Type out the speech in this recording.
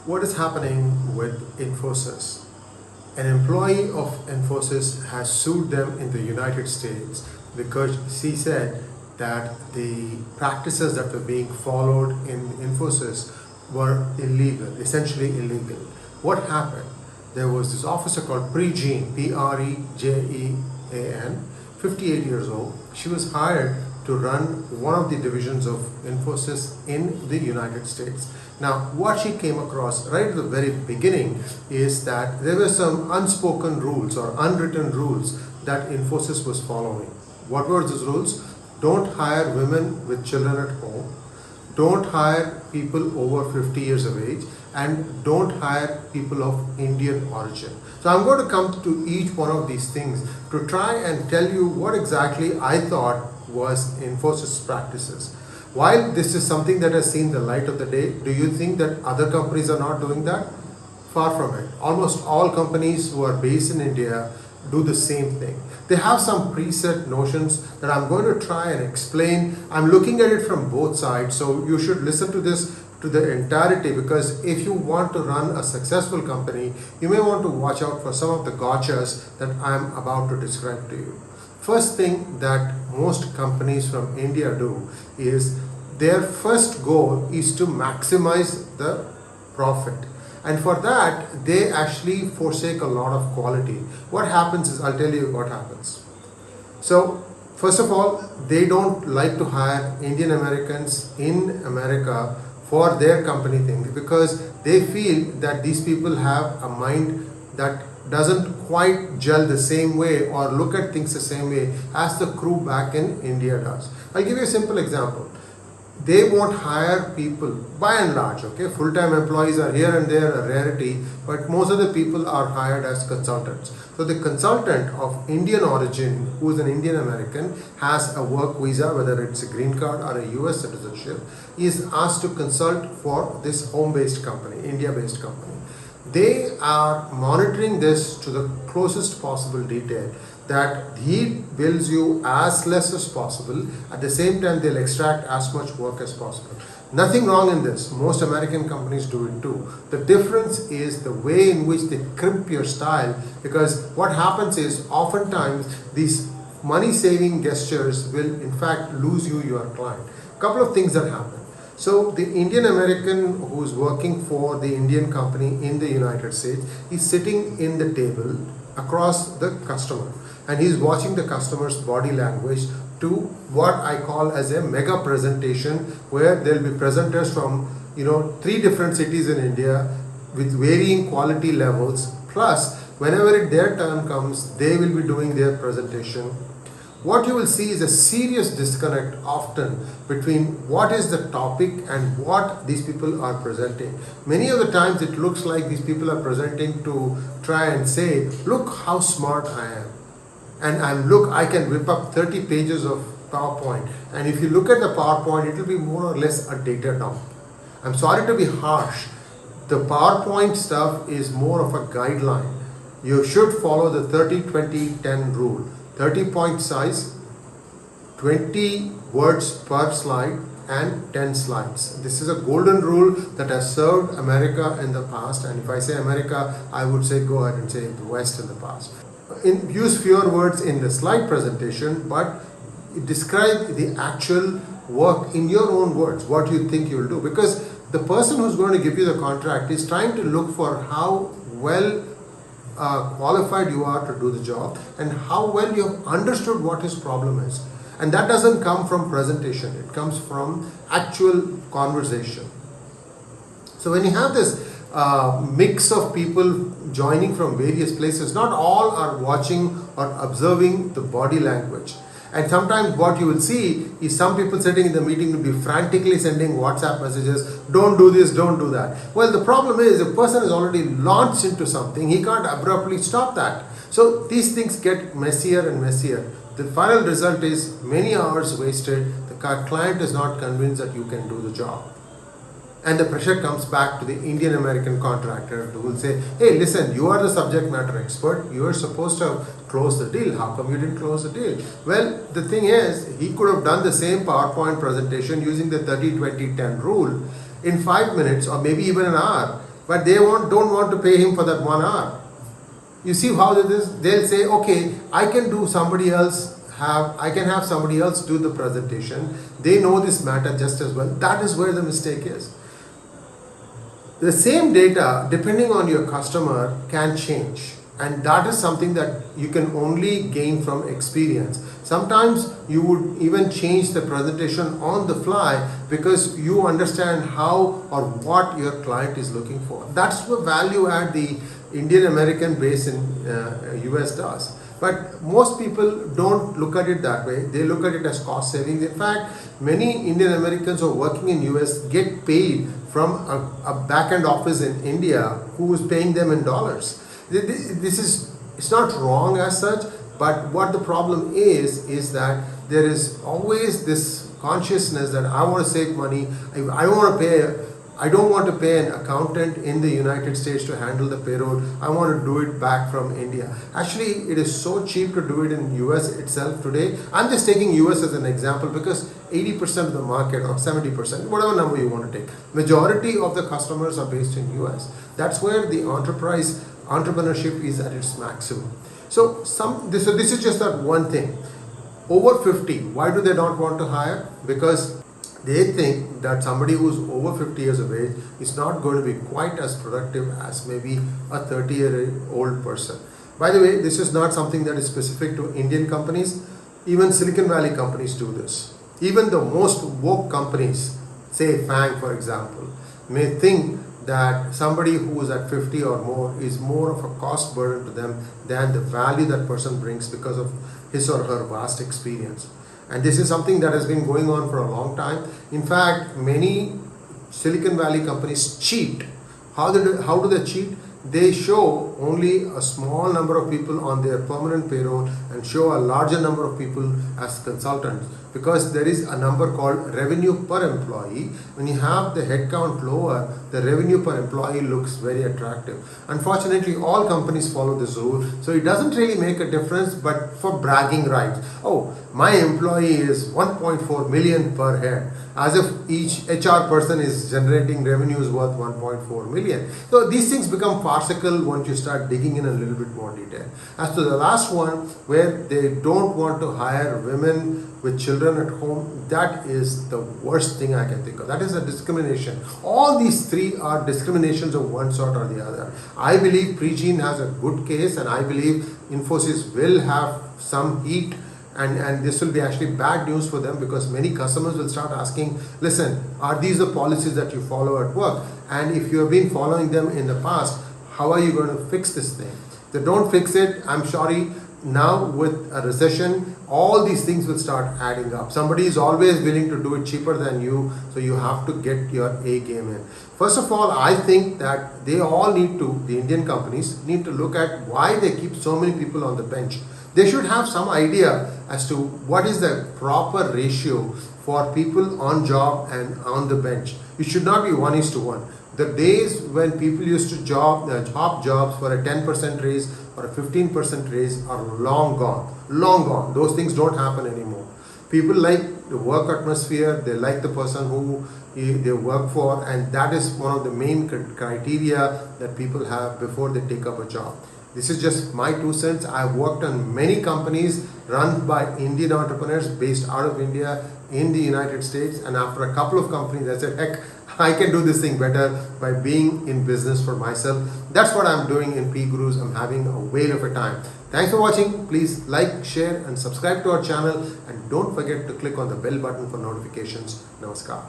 what is happening with Infosys? An employee of Infosys has sued them in the United States because she said that the practices that were being followed in Infosys were illegal, essentially illegal. What happened? There was this officer called Prejean, P-R-E-J-E-A-N, 58 years old. She was hired to run one of the divisions of Infosys in the United States. Now, what she came across right at the very beginning is that there were some unspoken rules or unwritten rules that Infosys was following. What were those rules? Don't hire women with children at home. Don't hire people over 50 years of age, and don't hire people of Indian origin. So I'm going to come to each one of these things to try and tell you what exactly I thought was Infosys practices. While this is something that has seen the light of the day, do you think that other companies are not doing that? Far from it. Almost all companies who are based in India do the same thing. They have some preset notions that I'm going to try and explain. I'm looking at it from both sides, so you should listen to this to the entirety, because if you want to run a successful company, you may want to watch out for some of the gotchas that I'm about to describe to you. First thing that most companies from India do is their first goal is to maximize the profit. And for that, they actually forsake a lot of quality. What happens is, I'll tell you what happens. So, first of all, they don't like to hire Indian Americans in America for their company things, because they feel that these people have a mind that doesn't quite gel the same way or look at things the same way as the crew back in India does. I'll give you a simple example. They won't hire people, by and large, okay? Full-time employees are here and there, a rarity, but most of the people are hired as consultants. So the consultant of Indian origin, who is an Indian American, has a work visa, whether it's a green card or a US citizenship, is asked to consult for this home-based company, India-based company. They are monitoring this to the closest possible detail, that he bills you as less as possible. At the same time, they'll extract as much work as possible. Nothing wrong in this. Most American companies do it too. The difference is the way in which they crimp your style, because what happens is oftentimes these money-saving gestures will in fact lose you your client. A couple of things that happen. So the Indian American who's working for the Indian company in the United States is sitting in the table across the customer, and he's watching the customer's body language to what I call as a mega presentation, where there'll be presenters from 3 different cities in India with varying quality levels, plus whenever their turn comes, they will be doing their presentation. What you will see is a serious disconnect often between what is the topic and what these people are presenting. Many of the times it looks like these people are presenting to try and say, look how smart I am. And I can whip up 30 pages of PowerPoint. And if you look at the PowerPoint, it will be more or less a data dump. I'm sorry to be harsh. The PowerPoint stuff is more of a guideline. You should follow the 30-20-10 rule. 30-point size, 20 words per slide, and 10 slides. This is a golden rule that has served America in the past. And if I say America, I would say go ahead and say the West in the past. Use fewer words in the slide presentation, but describe the actual work in your own words, what you think you'll do. Because the person who's going to give you the contract is trying to look for how well qualified you are to do the job and how well you have understood what his problem is. And that doesn't come from presentation, it comes from actual conversation. So when you have this mix of people joining from various places, not all are watching or observing the body language. And sometimes what you will see is some people sitting in the meeting will be frantically sending WhatsApp messages, don't do this, don't do that. Well, the problem is the person is already launched into something, he can't abruptly stop that. So these things get messier and messier. The final result is many hours wasted, the client is not convinced that you can do the job. And the pressure comes back to the Indian American contractor who will say, hey, listen, you are the subject matter expert. You are supposed to have closed the deal. How come you didn't close the deal? Well, the thing is, he could have done the same PowerPoint presentation using the 30-20-10 rule in 5 minutes or maybe even an hour. but they don't want to pay him for that 1 hour. You see how it is? They'll say, okay, I can have somebody else do the presentation. They know this matter just as well. That is where the mistake is. The same data, depending on your customer, can change. And that is something that you can only gain from experience. Sometimes you would even change the presentation on the fly because you understand how or what your client is looking for. That's the value add the Indian American base in US does. But most people don't look at it that way. They look at it as cost savings. In fact, many Indian Americans who are working in US get paid from a back-end office in India who is paying them in dollars. It's not wrong as such, but what the problem is that there is always this consciousness that I want to save money. I don't want to pay an accountant in the United States to handle the payroll. I want to do it back from India. Actually, it is so cheap to do it in US itself today. I'm just taking US as an example because 80% of the market or 70%, whatever number you want to take, majority of the customers are based in US. That's where the entrepreneurship is at its maximum. So this is just that one thing. Over 50, why do they not want to hire? Because they think that somebody who's over 50 years of age is not going to be quite as productive as maybe a 30-year-old person. By the way, this is not something that is specific to Indian companies. Even Silicon Valley companies do this. Even the most woke companies, say FANG for example, may think that somebody who is at 50 or more is more of a cost burden to them than the value that person brings because of his or her vast experience. And this is something that has been going on for a long time. In fact, many Silicon Valley companies cheat. How do they cheat? They show only a small number of people on their permanent payroll and show a larger number of people as consultants, because there is a number called revenue per employee. When you have the headcount lower, the revenue per employee looks very attractive. Unfortunately, all companies follow this rule, so it doesn't really make a difference, but for bragging rights. Oh, my employee is 1.4 million per head, as if each HR person is generating revenues worth 1.4 million. So these things become farcical once you start digging in a little bit more detail. As to the last one, where they don't want to hire women with children at home, that is the worst thing I can think of. That is a discrimination. All these three are discriminations of one sort or the other. I believe PGurus has a good case, and I believe Infosys will have some heat. And this will be actually bad news for them, because many customers will start asking, listen, are these the policies that you follow at work? And if you have been following them in the past, how are you going to fix this thing? If they don't fix it, I'm sorry, now with a recession, all these things will start adding up. Somebody is always willing to do it cheaper than you, so you have to get your A game in. First of all, I think that they all the Indian companies need to look at why they keep so many people on the bench. They should have some idea as to what is the proper ratio for people on job and on the bench. It should not be 1:1. The days when people used to hop jobs for a 10% raise or a 15% raise are long gone. Long gone. Those things don't happen anymore. People like the work atmosphere, they like the person who they work for, and that is one of the main criteria that people have before they take up a job. This is just my 2 cents. I've worked on many companies run by Indian entrepreneurs based out of India in the United States, and after a couple of companies I said, heck, I can do this thing better by being in business for myself. That's what I'm doing in PGurus. I'm having a whale of a time. Thanks for watching. Please like, share and subscribe to our channel, and don't forget to click on the bell button for notifications. Namaskar.